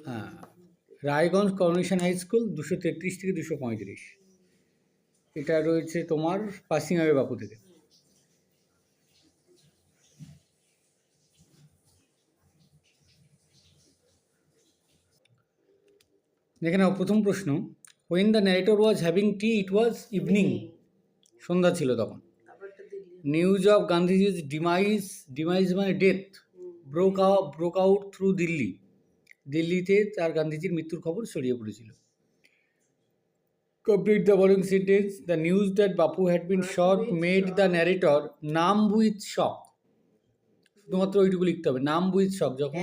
হ্যাঁ, Raiganj coronation high school 233 থেকে 235, এটা রয়েছে তোমার পাসিংহাওয়ে বাপু থেকে। দেখে নাও প্রথম প্রশ্ন, when the narrator was having tea it was evening, সন্ধ্যা ছিল তখন। নিউজ অফ গান্ধীজির ডিমাইজ মানে death, broke out through Delhi, দিল্লিতে তার গান্ধীজির মৃত্যুর খবর ছড়িয়ে পড়েছিল। Complete the following sentence, the news that Bapu had been shot made the narrator numb with shock, শুধুমাত্র ওইটুকু লিখতে হবে, নাম উইথ শক, যখন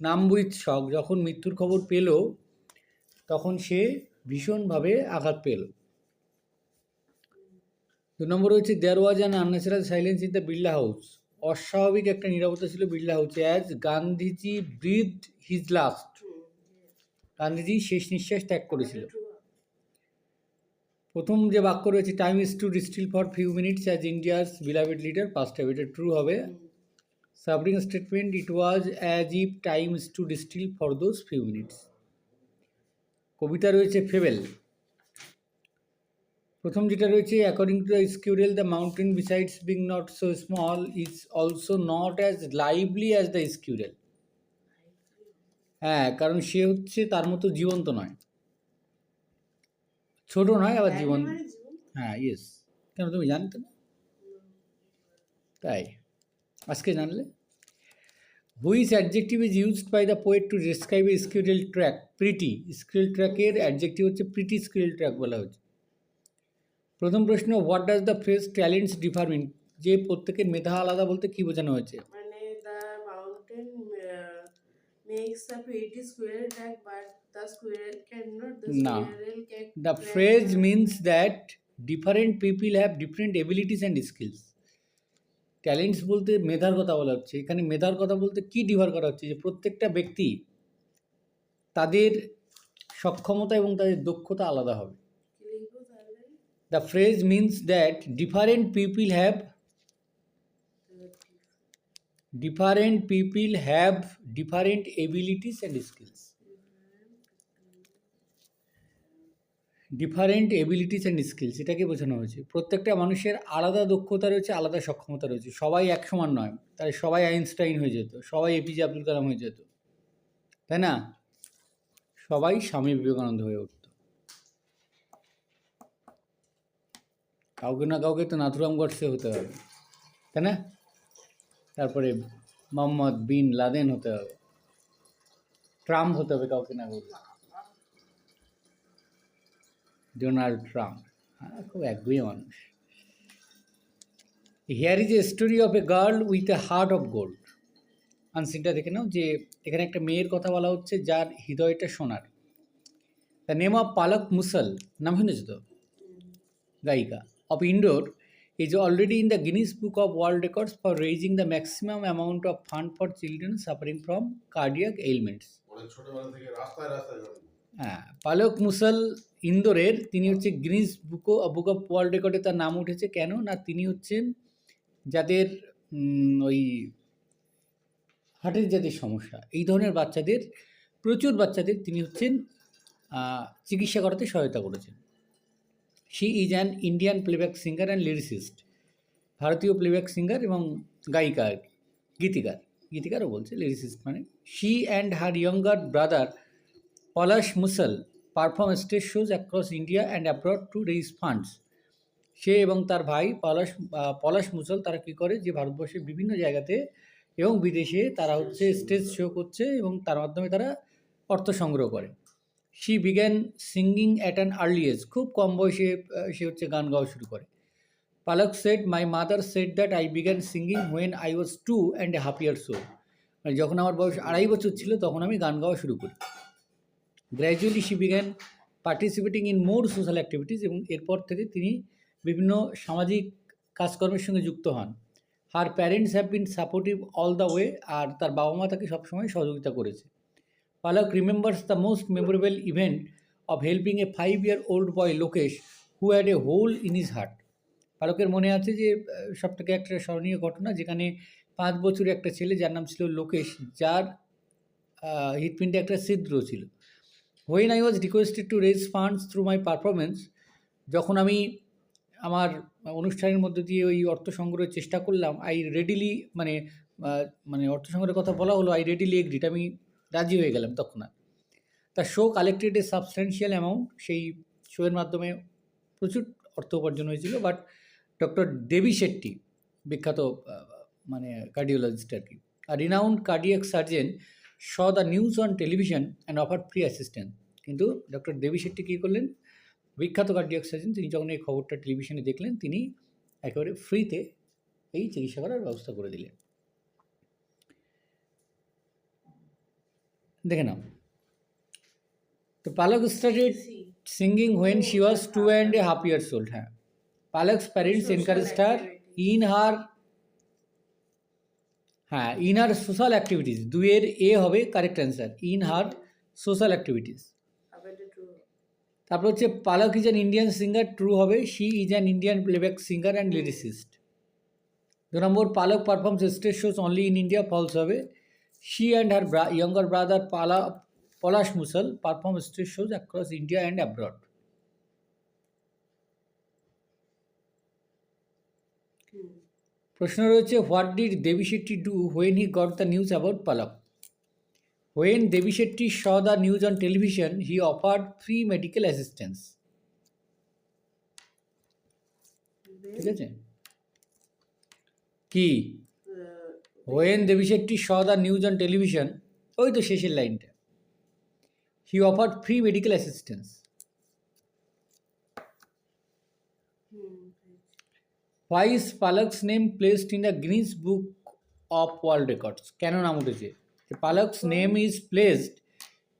নাম উইথ শক, যখন মৃত্যুর খবর পেল তখন সে ভীষণভাবে আঘাত পেল। 2 নম্বর হচ্ছে there was an unnatural silence in the Birla house, অস্বাভাবিক একটা নীরবতা ছিল বিড়লা হাউসে, as Gandhiji breathed his last, Gandhiji শেষ নিঃশ্বাস ত্যাগ করেছিল। প্রথম যে বাক্য রয়েছে time is to distill for few minutes as India's beloved leader, past time, এটা ট্রু হবে। Sobering statement, it was as if time is to distill for those few minutes. কবিতা রয়েছে ফেবেল, প্রথম যেটা রয়েছে according to the squirrel the mountain besides being not so small is also not as lively as the squirrel, হ্যাঁ কারণ সে হচ্ছে তার মতো জীবন্ত নয়, ছোট নয় আবার জীবন, হ্যাঁ ইয়েস, কেন তুমি জানতে না? তাই আজকে জানলে। Which adjective is used by the poet to describe a squirrel track, pretty, squirrel ট্র্যাকের অ্যাডজেক্টিভ হচ্ছে প্রিটি স্কিউরেল ট্র্যাক বলা হচ্ছে। প্রথম প্রশ্ন, what does the phrase talents differ mean, যে প্রত্যেকের মেধা আলাদা বলতে কি বোঝানো হয়েছে? মানে the mountain makes a pretty squirrel track but the squirrel can not, না, the phrase means that different people have different abilities and skills. Talents বলতে মেধার কথা বলা হচ্ছে, এখানে মেধার কথা বলতে কি ডিফার করা হচ্ছে, যে প্রত্যেকটা ব্যক্তি তাদের সক্ষমতা এবং তাদের দক্ষতা আলাদা হবে। The phrase means that different people have different abilities and skills. Different abilities and skills, এটাকে বোঝানো হয়েছে প্রত্যেকটা মানুষের আলাদা দক্ষতা রয়েছে, আলাদা সক্ষমতা রয়েছে, সবাই এক সমান নয়, তাই সবাই আইনস্টাইন হয়ে যেত, সবাই এপিজে আব্দুল কালাম হয়ে যেত, তাই না? সবাই স্বামী বিবেকানন্দ হয়ে উঠত, কাউকে না কাউকে তো নাথুরাম গডসে হতে হবে, তাই না? তারপরে মোহাম্মদ বিন লাদেন হতে হবে, ট্রাম্প হতে হবে কাউকে না কাউকে, ডোনাল্ড ট্রাম্প, হ্যাঁ খুব একগুঁয়ে মানুষ। Here is a story of a girl with a heart of gold, আনসিনটা দেখে নাও, যে এখানে একটা মেয়ের কথা বলা হচ্ছে যার হৃদয়টা সোনার। দ্য নেম অফ পালক মুসল, নাম শুনেছো তো, গায়িকা, of indoor is already in the Guinness Book of World Records for raising the maximum amount of fund for children suffering from cardiac ailments. হ্যাঁ, পালক মুসল ইন্দোরের, তিনি হচ্ছে গিনিস বুক অফ ওয়ার্ল্ড রেকর্ডে তার নাম উঠেছে, কেন না তিনি হচ্ছেন যাদের ওই হার্টের যাদের সমস্যা, এই ধরনের বাচ্চাদের, প্রচুর বাচ্চাদের তিনি হচ্ছেন চিকিৎসা করাতে সহায়তা করেছেন। She is an Indian playback singer and lyricist, ভারতীয় প্লেব্যাক সিঙ্গার এবং গায়িকা, গীতিকারও বলছে, লিরিসিস্ট মানে। She and her younger brother Palash Muchhal perform stage shows across India and abroad to raise funds. সে এবং তার ভাই পলাশ মুসল তারা কী করে, যে ভারতবর্ষের বিভিন্ন জায়গাতে এবং বিদেশে তারা হচ্ছে স্টেজ শো করছে এবং তার মাধ্যমে তারা অর্থ সংগ্রহ করে। She began singing at an early age, খুব কম বয়সে সে হচ্ছে গান গাওয়া শুরু করে। Palak said, my mother said that I began singing when I was 2.5 years old, মানে যখন আমার বয়স 2.5 বছর ছিল তখন আমি গান গাওয়া শুরু করি। Gradually she began participating in more social activities, এবং এরপর থেকে তিনি বিভিন্ন সামাজিক কাজকর্মের সঙ্গে যুক্ত হন। Her parents have been supportive all the way, আর তার বাবা মা তাকে সবসময় সহযোগিতা করেছে। Palak remembers the most memorable event of helping a 5-year-old boy Lokesh who had a hole in his heart. পালকের মনে আছে যে সবথেকে একটা স্মরণীয় ঘটনা, যেখানে 5 বছরের একটা ছেলে যার নাম ছিল লোকেশ, যার হৃৎপিণ্ডে একটা ছিদ্র ছিল। When I was requested to raise funds through my performance, যখন আমি আমার অনুষ্ঠানের মধ্যে দিয়ে ওই অর্থ সংগ্রহের চেষ্টা করলাম, আই রেডিলি মানে অর্থ সংগ্রহের কথা বলা হলো, আই রেডিলি এগ্রিড, আমি রাজি হয়ে গেলাম তৎক্ষণাৎ। The show collected a substantial amount, সেই শোয়ের মাধ্যমে প্রচুর অর্থ উপার্জন হয়েছিল। বাট ডক্টর দেবী শেট্টি, বিখ্যাত কার্ডিওলজিস্ট আর কি, আর renowned cardiac surgeon, saw the news on television and offer free assistance. কিন্তু ডক্টর দেবী শেট্টি কী করলেন, বিখ্যাত কার্ডিয়াক সার্জন, তিনি যখন এই খবরটা টেলিভিশনে দেখলেন, তিনি একেবারে ফ্রিতে এই চিকিৎসা করার ব্যবস্থা করে দিলেন। দেখে নাও, তো Palak started singing when she was 2.5 years old. হ্যাঁ, Palak's parents encouraged her in her social activities. 2 এর এ হবে correct answer, in her social activities. তারপর হচ্ছে Palak is an Indian singer, true হবে, she is an Indian playback singer and lyricist. 2 নম্বর, Palak performs stage shows only in India, false হবে, she and her younger brother Palash Muchhal perform stage shows across India and abroad. প্রশ্ন রয়েছে, what did Devi Shetty do when he got the news about Palak? When Devi Shetty saw the news on television, he offered free medical assistance. ঠিক আছে, কি when Devi Shetty saw the news on television, ওই তো শেষের লাইনটা, he offered free medical assistance. Why is Palak's name placed in the Guinness Book of World Records? কেন নাম উঠেছে? Palak's name is placed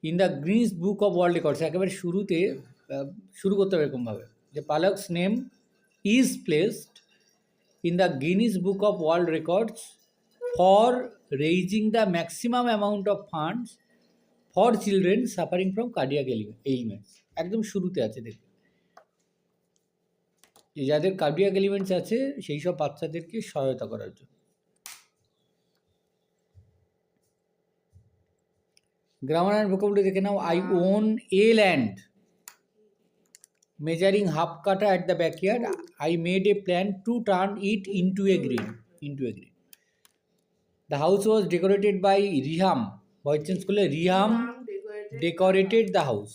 in the Guinness Book of World Records. একেবারে শুরুতে শুরু করতে হবে এরকমভাবে, যে Palak's name is placed in the Guinness Book of World Records for raising the maximum amount of funds for children suffering from cardiac ailments. একদম শুরুতে আছে, দেখুন, যাদের কার্ডিয়াক এলিমেন্টস আছে সেই সব বাচ্চাদেরকে সহায়তা করার জন্য। গ্রামার অ্যান্ড ভোকাবুলারি দেখে নাও। I own a land measuring half kattha at the backyard, I made a plan to turn it into a green. The house was decorated by Riham, voice change করলে Riham decorated the house,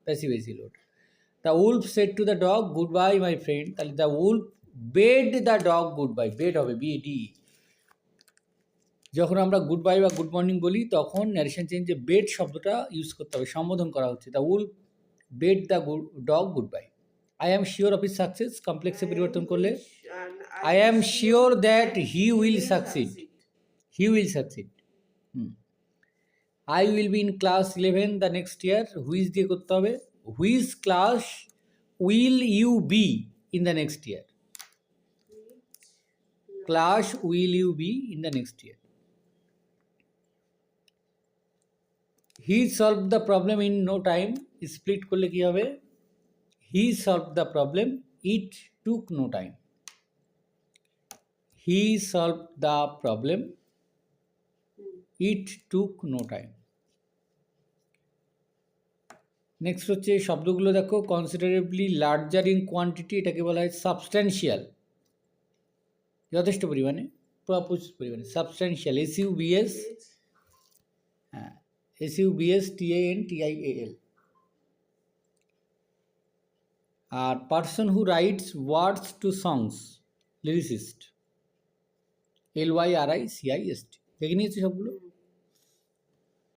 passive এসিল ওটা। The wolf said to the dog, goodbye my friend. তাহলে the wolf bade the dog goodbye. Bade হবে BAD। যখন আমরা good bye বা good morning বলি, তখন ন্যারেশন চেঞ্জে বেড শব্দটা ইউজ করতে হবে, সম্বোধন করা হচ্ছে। The wolf bade the dog goodbye. I am sure of his success, কমপ্লেক্সে পরিবর্তন করলে I am sure that he will succeed. He will succeed. I will be in class 11 the next year. Which দিয়ে করতে হবে, which class will you be in the next year? Class will you be in the next year? He solved the problem in no time. Split করলে কি হবে, he solved the problem, it took no time. He solved the problem, it took no time. Next হচ্ছে শব্দগুলো দেখো, considerably larger in quantity, এটাকে বলা হয় substantial, যথেষ্ট পরিমাণে, প্রচুর পরিমাণে, সাবস্ট্যান্সিয়াল, SUBS, হ্যাঁ SUBS TANTIAL। আর person who writes words to songs, lyricist, LYRICIST। দেখে নিয়েছি সবগুলো।